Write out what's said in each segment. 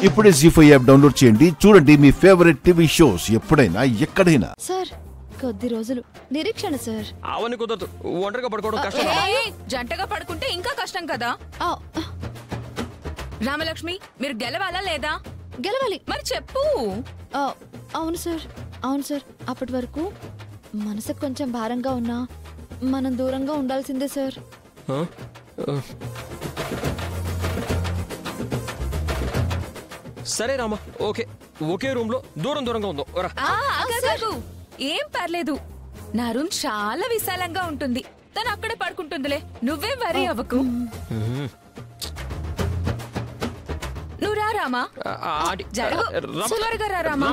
ఇప్పుడే జీ5 app download చేయండి. చూడండి మీ ఫేవరెట్ టీవీ షోస్ ఎప్పుడైనా ఎక్కడైనా. సార్ కొద్ది రోజులు నిరీక్షణ సార్. అవన్నీ కుదరదు. ఒంటరిగా పడుకోవడం కష్టం. జంటగా పడుకుంటే ఇంకా కష్టం కదా. రామలక్ష్మి మీరు గెలవాలా లేదా? గెలవాలి. మరి చెప్పు. అవును సార్, అవును సార్. అప్పటి వరకు మనసుకు కొంచెం భారంగా ఉన్నా మనం దూరంగా ఉండాల్సిందే సార్. సరే రామా, ఓకే. ఒకే రూమ్ లో దూరంగా ఉందో. ఏం పర్లేదు, నా రూమ్ చాలా విశాలంగా ఉంటుంది. తను అక్కడే పడుకుంటుందిలే, నువ్వే వరీ అవ్వకు. నువ్వు రా రామా. త్వరగా రా రామా.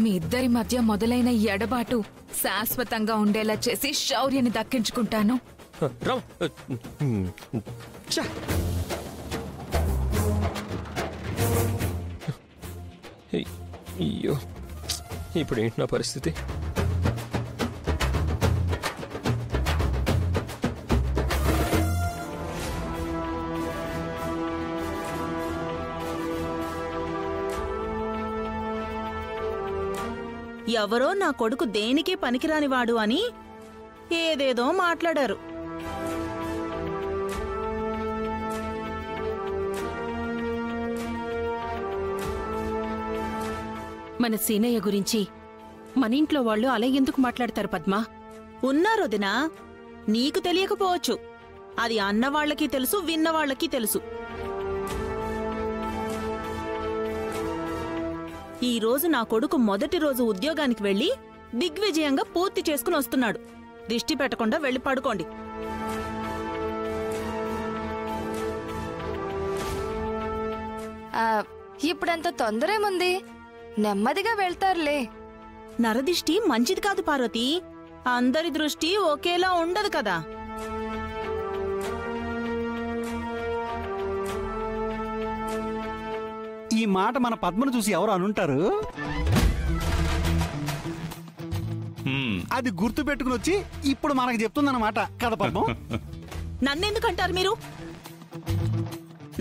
మీ ఇద్దరి మధ్య మొదలైన ఎడబాటు శాశ్వతంగా ఉండేలా చేసి శౌర్యని దక్కించుకుంటాను. అయ్యో, ఇప్పుడు ఏంటి నా పరిస్థితి? ఎవరో నా కొడుకు దేనికి పనికిరానివాడు అని ఏదేదో మాట్లాడారు. మన సీనయ్య గురించి మన ఇంట్లో వాళ్ళు అలా ఎందుకు మాట్లాడతారు పద్మా? ఉన్నారొదినా, నీకు తెలియకపోవచ్చు. అది అన్నవాళ్లకి తెలుసు, విన్నవాళ్లకి తెలుసు. ఈ రోజు నా కొడుకు మొదటి రోజు ఉద్యోగానికి వెళ్లి దిగ్విజయంగా పూర్తి చేసుకుని వస్తున్నాడు. దిష్టి పెట్టకుండా వెళ్లి పడుకోండి. ఇప్పుడంత తొందరేముంది, నెమ్మదిగా వెళ్తారులే. నరదిష్టి మంచిది కాదు పార్వతి. అందరి దృష్టి ఒకేలా ఉండదు కదా. ఈ మాట మన పద్మను చూసి ఎవరు అనుంటారు? అది గుర్తు పెట్టుకుని వచ్చి ఇప్పుడు మనకు చెప్తుందన్నమాట కదా పద్మం. నన్నెందుకంటారు మీరు?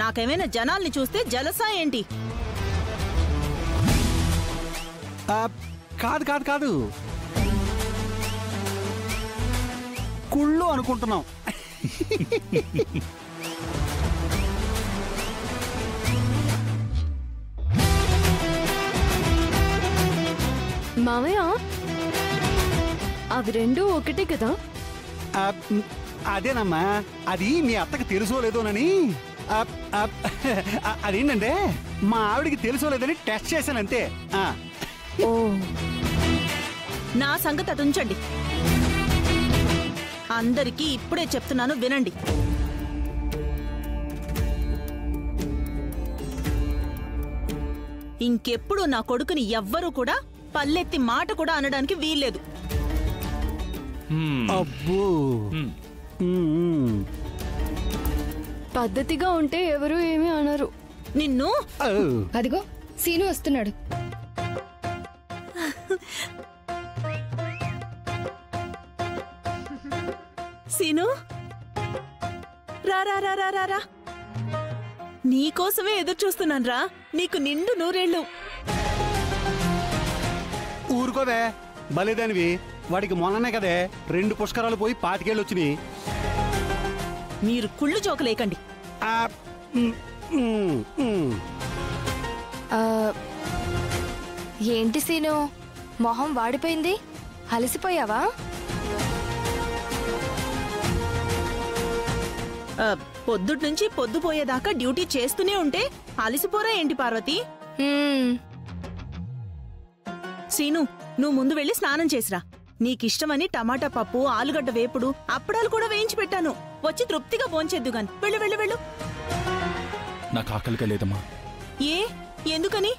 నాకేమైనా జనాల్ని చూస్తే జలసా ఏంటి? కాదు కాదు కాదు, కుళ్ళు అనుకుంటున్నాం. మామయ్య, అవి రెండు ఒకటే కదా? అదేనమ్మా, అది మీ అత్తకి తెలుసో లేదోనని. అదేంటంటే మా ఆవిడికి తెలుసో లేదని టెస్ట్ చేశానంతే. ఓ, నా సంగతి అటుంచండి. అందరికీ ఇప్పుడే చెప్తున్నాను, వినండి. ఇంకెప్పుడు నా కొడుకుని ఎవ్వరూ కూడా పల్లెత్తి మాట కూడా అనడానికి వీల్లేదు. అబ్బో, పద్ధతిగా ఉంటే ఎవరు ఏమీ అనరు. నిన్ను అదిగో సీను వస్తున్నాడు. సీను, రా రా రా రా రా. నీకోసమే ఎదురు చూస్తున్నాను రా. నీకు నిండు నూరేళ్ళు. ఊరుకోదే, బలేదానివి. వాడికి మొన్ననే కదే 2 పుష్కరాలు పోయి 25 ఏళ్ళు వచ్చినాయి. మీరు కుళ్ళు జోకలేకండి. ఏంటి సీను, మొహం వాడిపోయింది? అలసిపోయావా? పొద్దుట్నుంచి పొద్దుపోయేదాకా డ్యూటీ చేస్తూనే ఉంటే అలసిపోరా ఏంటి పార్వతి? సీను, నువ్వు ముందు వెళ్ళి స్నానం చేసిరా. నీకిష్టమని టమాటా పప్పు, ఆలుగడ్డ వేపుడు, అప్పడాలు కూడా వేయించి పెట్టాను. వచ్చి తృప్తిగా భోంచేద్దు గాని. వెళ్ళు వెళ్ళు వెళ్ళు. నాకు ఆకలిగా లేదమ్మా. ఏ, ఎందుకని?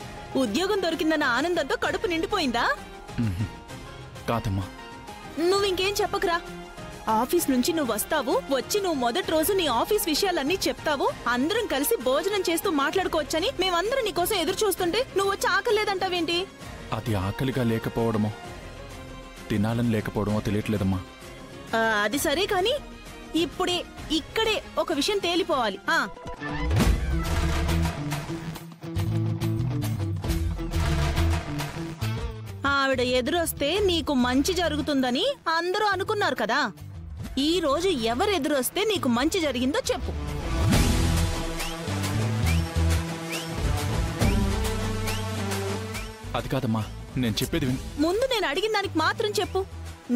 ఉద్యోగం దొరికిందన్న ఆనందంతో కడుపు నిండిపోయిందా? కాదమ్మా. నువ్వింకేం చెప్పకురా. ఆఫీస్ నుంచి నువ్వు వస్తావు, వచ్చి నువ్వు మొదటి రోజు నీ ఆఫీస్ విషయాలన్నీ చెప్తావు. అందరం కలిసి భోజనం చేస్తూ మాట్లాడుకోవచ్చని మేమందరం నీకోసం ఎదురు చూస్తుంటే నువ్వు వచ్చి ఆకలేదంటావేంటి? అది ఆకలిగా లేకపోవడమో తినాలని లేకపోవడమో తెలియట్లేదమ్మా. అది సరే కాని ఇప్పుడే ఇక్కడే ఒక విషయం తేలిపోవాలి. ఆవిడ ఎదురొస్తే నీకు మంచి జరుగుతుందని అందరూ అనుకున్నారు కదా. ఈ రోజు ఎవరు ఎదురొస్తే నీకు మంచి జరిగిందో చెప్పు. అది కాదమ్మా, నేను చెప్పేది విను. ముందు నేను అడిగిన దానికి మాత్రం చెప్పు.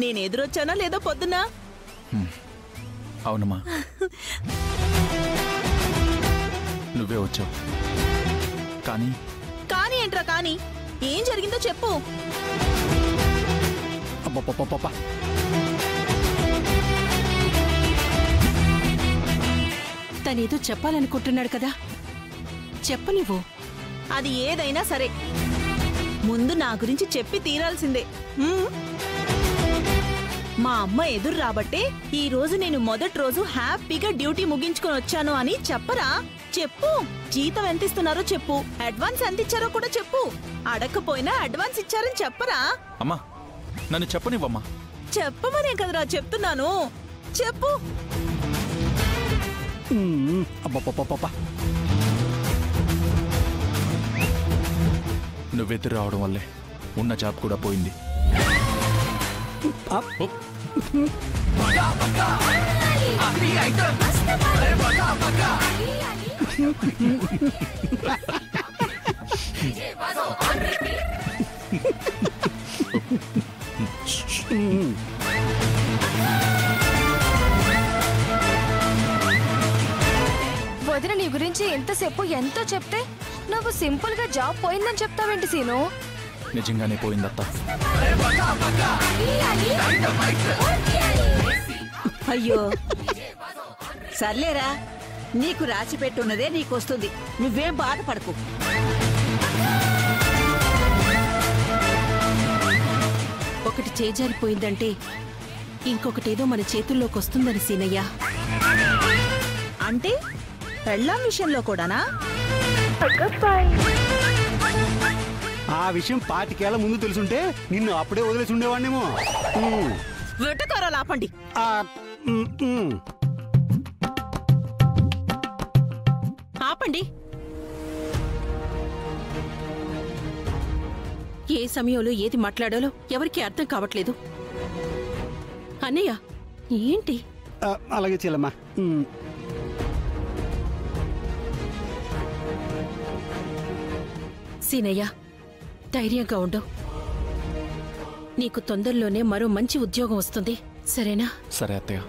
నేను ఎదురొచ్చానా లేదో పొద్దున్నా? అవునమ్మా, నువ్వే వచ్చావు. కానీ కానీ ఏంట్రా కానీ? ఏం జరిగిందో చెప్పు. అబ్బబ్బబ్బబ్బబ్బా. తనేదో చెప్పాలనుకుంటున్నాడు కదా, చెప్పనివ్వు. అది ఏదైనా సరే ముందు నా గురించి చెప్పి తీరాల్సిందే. మా అమ్మ ఎదురు రాబట్టే ఈ రోజు నేను మొదటి రోజు హ్యాపీగా డ్యూటీ ముగించుకుని వచ్చాను అని చెప్పరా? చెప్పు. జీతం ఎంత ఇస్తున్నారో చెప్పు. అడ్వాన్స్ ఎంత ఇచ్చారో కూడా చెప్పు. అడగకపోయినా అడ్వాన్స్ ఇచ్చారని చెప్పరా? అమ్మా, నన్ను చెప్పనివ్వమ్మా. చెప్పమనే కదరా చెప్తున్నాను. చెప్పు. అబ్బబ్బబ్బబ్బా. నువ్వెదురు రావడం వల్లే ఉన్న జాబ్ కూడా పోయింది. వదిన నీ గురించి ఎంతసేపు ఎంతో చెప్తే నువ్వు సింపుల్ గా జాబ్ పోయిందని చెప్తావేంటి సీను? నిజంగానే పోయిందత్త. అయ్యో సర్లేరా, నీకు రాసి పెట్టున్నదే నీకొస్తుంది. నువ్వేం బాధపడకు. ఒకటి చేజారిపోయిందంటే ఇంకొకటేదో మన చేతుల్లోకి వస్తుందని సీనయ్య. అంటే పెళ్ళాం విషయంలో కూడానా? ఆ విషయం 25 ఏళ్ల ముందు తెలుసుంటే నిన్ను అప్పుడే వదిలేసి ఉండేవాడినేమో. వెటకారాలు ఆపండి. ఆపండి. ఏ సమయంలో ఏది మాట్లాడాలో ఎవరికీ అర్థం కావట్లేదు. అన్నయ్య ఏంటి? అలాగే చెల్లమ్మా. సీనయ్య, ధైర్యంగా ఉండు. నీకు తొందరలోనే మరో మంచి ఉద్యోగం వస్తుంది, సరేనా? సరే అత్తయ్య.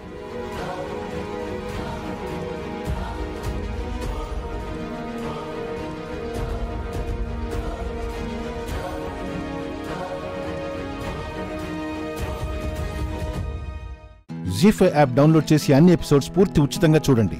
జీ5 యాప్ డౌన్లోడ్ చేసి అన్ని ఎపిసోడ్స్ పూర్తి ఉచితంగా చూడండి.